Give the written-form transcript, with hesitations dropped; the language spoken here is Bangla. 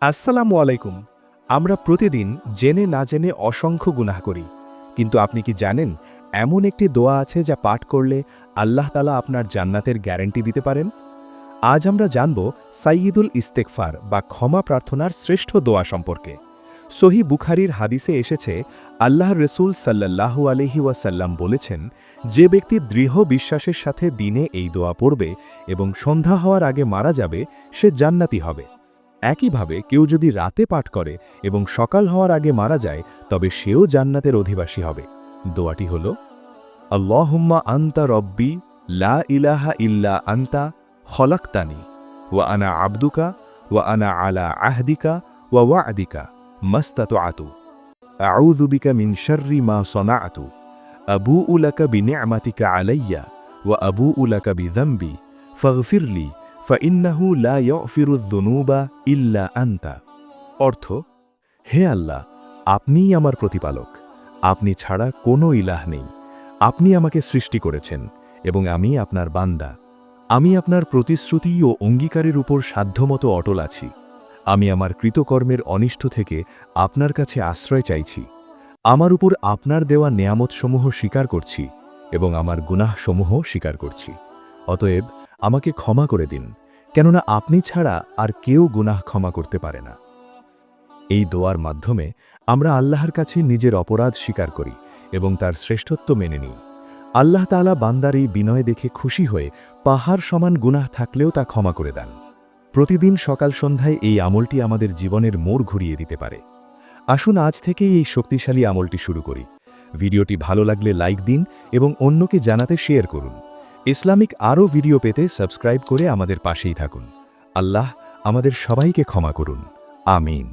আসসালামু আলাইকুম। আমরা প্রতিদিন জেনে না জেনে অসংখ্য গুনাহ করি, কিন্তু আপনি কি জানেন এমন একটি দোয়া আছে যা পাঠ করলে আল্লাহ তাআলা আপনার জান্নাতের গ্যারান্টি দিতে পারেন? আজ আমরা জানব সাইয়্যিদুল ইস্তেগফার বা ক্ষমা প্রার্থনার শ্রেষ্ঠ দোয়া সম্পর্কে। সহিহ বুখারীর হাদিসে এসেছে, আল্লাহর রাসূল সাল্লাল্লাহু আলাইহি ওয়াসাল্লাম বলেছেন, যে ব্যক্তি দৃঢ় বিশ্বাসের সাথে দিনে এই দোয়া পড়বে এবং সন্ধ্যা হওয়ার আগে মারা যাবে, সে জান্নাতি হবে। একইভাবে কেউ যদি রাতে পাঠ করে এবং সকাল হওয়ার আগে মারা যায়, তবে সেও জান্নাতের অধিবাসী হবে। দোয়াটি হল, আল্লাহুম্মা আনতা রব্বি লা ইলাহা ইল্লা আনতা খলাকতানি ওয়া আনা আবদুকা ওয়া আনা আলা আহদিকা ওয়া ওয়া'দিকা মাস্তাতআতু আউযু বিকা মিন শাররি মা সনা'তু আবুউ লাকা বিনি'মাতিকা আলাইয়া ওয়া আবুউ লাকা বিযামবি ফাগফিরলি ফাইন্নাহু লা ইয়াগফিরুয যুনুবা ইল্লা আনতা। অর্থ, হে আল্লাহ, আপনিই আমার প্রতিপালক, আপনি ছাড়া কোনো ইলাহ নেই। আপনি আমাকে সৃষ্টি করেছেন এবং আমি আপনার বান্দা। আমি আপনার প্রতিশ্রুতি ও অঙ্গীকারের উপর সাধ্যমতো অটল আছি। আমি আমার কৃতকর্মের অনিষ্ট থেকে আপনার কাছে আশ্রয় চাইছি। আমার উপর আপনার দেওয়া নেয়ামতসমূহ স্বীকার করছি এবং আমার গুনাহসমূহ স্বীকার করছি। অতএব আমাকে ক্ষমা করে দিন, কেননা আপনি ছাড়া আর কেউ গুনাহ ক্ষমা করতে পারে না। এই দোয়ার মাধ্যমে আমরা আল্লাহর কাছে নিজের অপরাধ স্বীকার করি এবং তার শ্রেষ্ঠত্ব মেনে নিই। আল্লাহ তাআলা বান্দার এই বিনয় দেখে খুশি হয়ে পাহাড় সমান গুনাহ থাকলেও তা ক্ষমা করে দেন। প্রতিদিন সকাল সন্ধ্যায় এই আমলটি আমাদের জীবনের মোড় ঘুরিয়ে দিতে পারে। আসুন আজ থেকেই এই শক্তিশালী আমলটি শুরু করি। ভিডিওটি ভালো লাগলে লাইক দিন এবং অন্যকে জানাতে শেয়ার করুন। ইসলামিক আরও ভিডিও পেতে সাবস্ক্রাইব করে আমাদের পাশেই থাকুন। আল্লাহ আমাদের সবাইকে ক্ষমা করুন। আমিন।